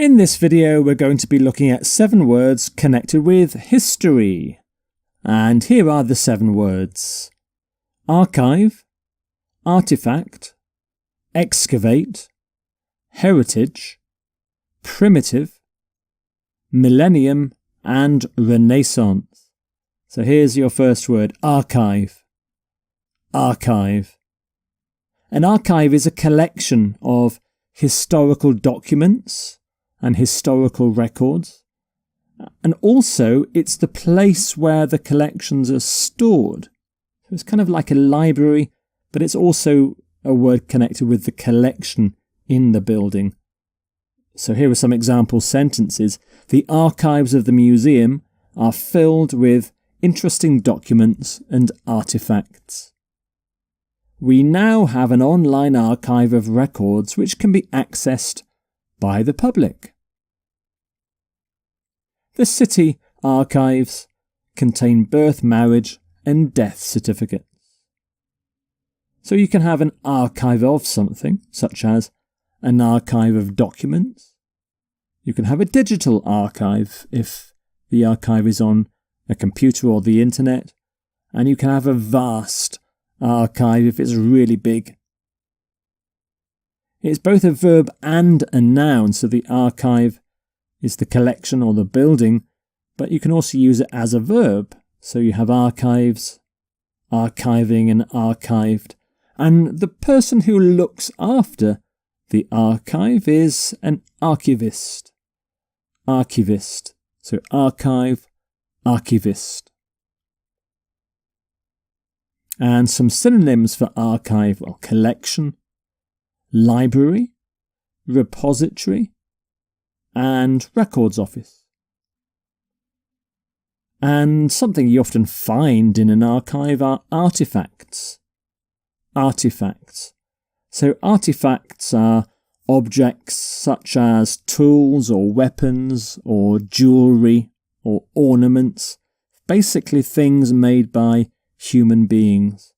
In this video we're going to be looking at 7 words connected with history. And here are the 7 words: archive, artifact, excavate, heritage, primitive, millennium and renaissance. So here's your first word: archive. Archive. An archive is a collection of historical documents and historical records, and also it's the place where the collections are stored. So it's kind of like a library, but it's also a word connected with the collection in the building. So here are some example sentences. The archives of the museum are filled with interesting documents and artifacts. We now have an online archive of records which can be accessed by the public. The city archives contain birth, marriage and death certificates. So you can have an archive of something, such as an archive of documents. You can have a digital archive if the archive is on a computer or the internet, and you can have a vast archive if it's really big. It's both a verb and a noun, so the archive is the collection or the building, but you can also use it as a verb. So you have archives, archiving and archived. And the person who looks after the archive is an archivist. Archivist. So archive, archivist. And some synonyms for archive are collection, library, repository, and records office. And something you often find in an archive are artifacts. Artifacts. So artifacts are objects such as tools or weapons or jewellery or ornaments, basically things made by human beings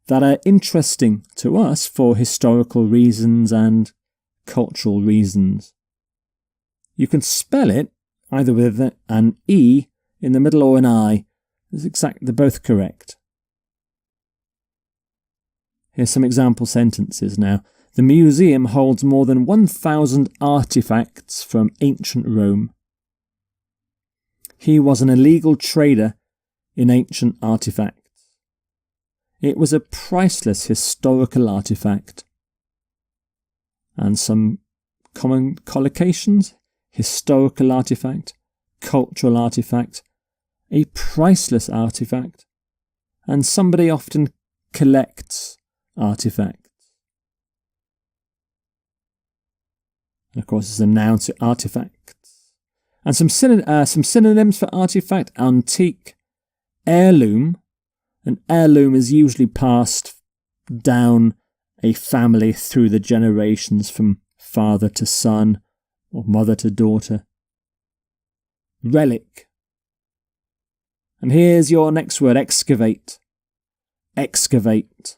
that are interesting to us for historical reasons and cultural reasons. You can spell it either with an E in the middle or an I. They're both correct. Here's some example sentences now. The museum holds more than 1,000 artifacts from ancient Rome. He was an illegal trader in ancient artifacts. It was a priceless historical artifact. And some common collocations: historical artifact, cultural artifact, a priceless artifact, and somebody often collects artifacts. And of course, it's a noun, to artifacts. And some synonyms for artifact: antique, heirloom. An heirloom is usually passed down a family through the generations from father to son or mother to daughter. Relic. And here's your next word: excavate. Excavate.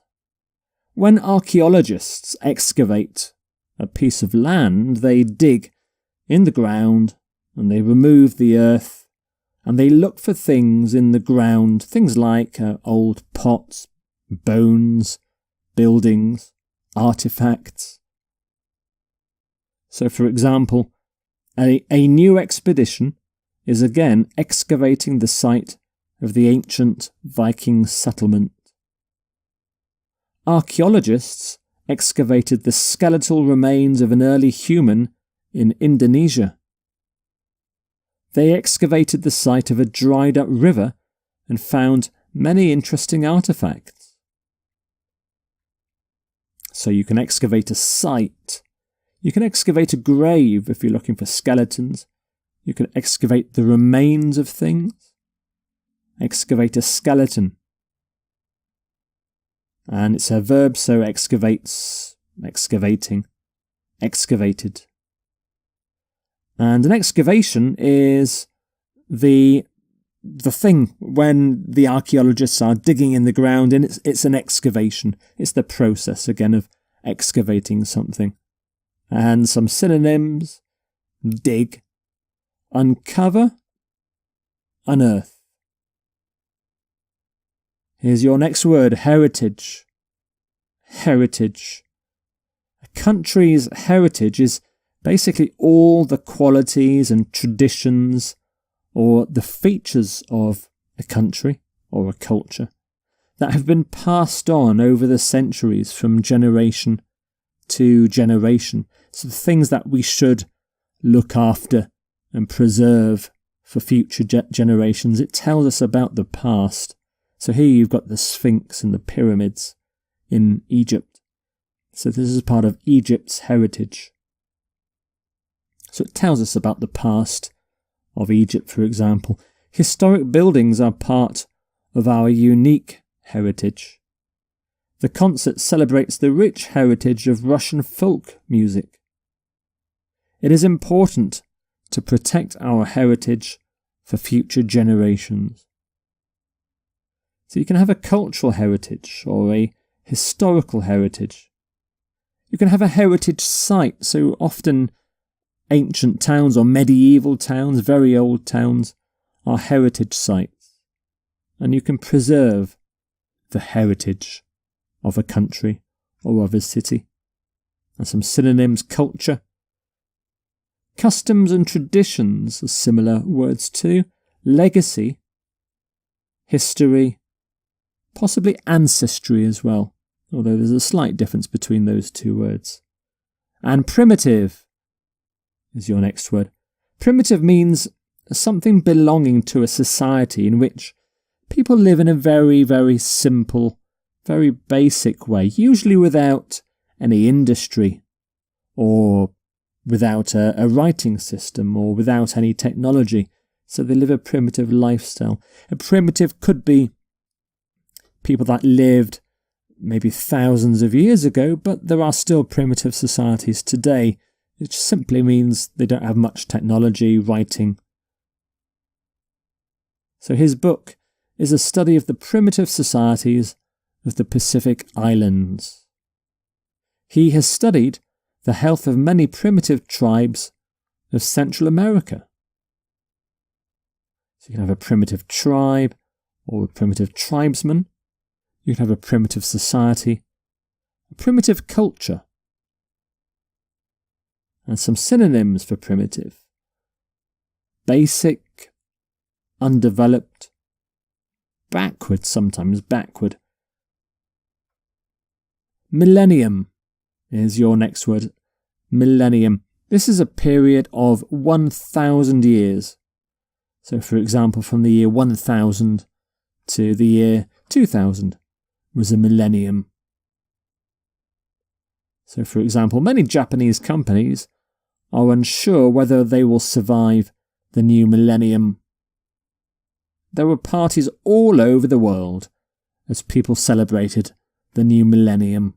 When archaeologists excavate a piece of land, they dig in the ground and they remove the earth and they look for things in the ground, things like old pots, bones, buildings, artifacts. So for example, a new expedition is again excavating the site of the ancient Viking settlement. Archaeologists excavated the skeletal remains of an early human in Indonesia. They excavated the site of a dried-up river and found many interesting artifacts. So you can excavate a site. You can excavate a grave if you're looking for skeletons. You can excavate the remains of things. Excavate a skeleton. And it's a verb, so excavates, excavating, excavated. And an excavation is the thing when the archaeologists are digging in the ground, and it's an excavation. It's the process again of excavating something. And some synonyms: dig, uncover, unearth. Here's your next word, heritage. Heritage. A country's heritage is basically all the qualities and traditions or the features of a country or a culture that have been passed on over the centuries from generation to generation. So the things that we should look after and preserve for future generations. It tells us about the past. So here you've got the Sphinx and the pyramids in Egypt. So this is part of Egypt's heritage. So it tells us about the past of Egypt, for example. Historic buildings are part of our unique heritage. The concert celebrates the rich heritage of Russian folk music. It is important to protect our heritage for future generations. So you can have a cultural heritage or a historical heritage. You can have a heritage site, so often ancient towns or medieval towns, very old towns, are heritage sites. And you can preserve the heritage of a country or of a city. And some synonyms: culture. Customs and traditions are similar words too. Legacy, history, possibly ancestry as well, although there's a slight difference between those two words. And primitive is your next word. Primitive means something belonging to a society in which people live in a very, very simple, very basic way, usually without any industry or without a writing system or without any technology. So they live a primitive lifestyle. A primitive could be people that lived maybe thousands of years ago, but there are still primitive societies today, which simply means they don't have much technology, writing. So his book is a study of the primitive societies of the Pacific Islands. He has studied the health of many primitive tribes of Central America. So you can have a primitive tribe or a primitive tribesman. You can have a primitive society, a primitive culture. And some synonyms for primitive: basic, undeveloped, backward, sometimes backward. Millennium is your next word. Millennium. This is a period of 1,000 years. So, for example, from the year 1000 to the year 2000 was a millennium. So, for example, many Japanese companies are unsure whether they will survive the new millennium. There were parties all over the world as people celebrated the new millennium.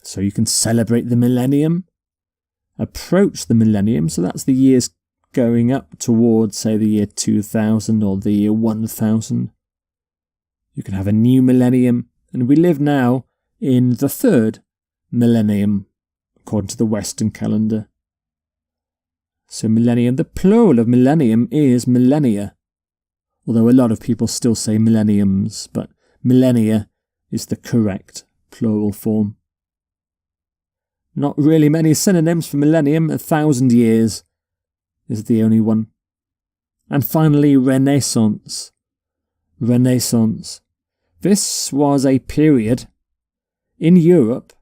So you can celebrate the millennium, approach the millennium, so that's the years going up towards, say, the year 2000 or the year 1000. You can have a new millennium, and we live now in the third millennium, according to the Western calendar. So millennium, the plural of millennium is millennia, although a lot of people still say millenniums, but millennia is the correct plural form. Not really many synonyms for millennium. 1,000 years is the only one. And finally, Renaissance. Renaissance. This was a period in Europe,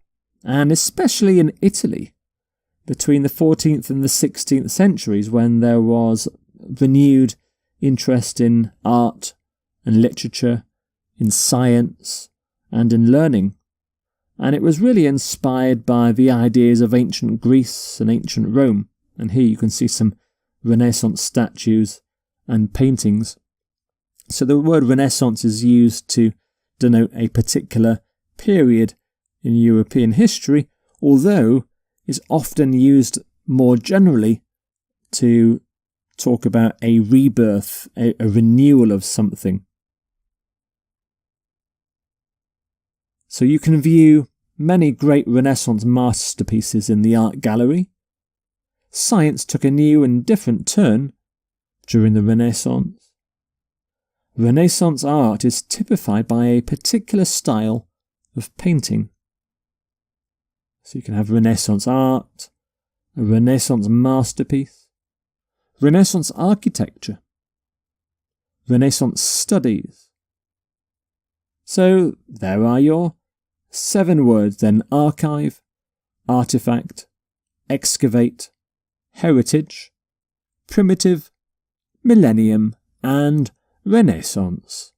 and especially in Italy, between the 14th and the 16th centuries, when there was renewed interest in art and literature, in science and in learning. And it was really inspired by the ideas of ancient Greece and ancient Rome. And here you can see some Renaissance statues and paintings. So the word Renaissance is used to denote a particular period in European history, although is often used more generally to talk about a rebirth, a renewal of something. So you can view many great Renaissance masterpieces in the art gallery, science took a new and different turn during the Renaissance. Renaissance art is typified by a particular style of painting. So you can have Renaissance art, a Renaissance masterpiece, Renaissance architecture, Renaissance studies. So there are your 7 words then: archive, artifact, excavate, heritage, primitive, millennium, and Renaissance.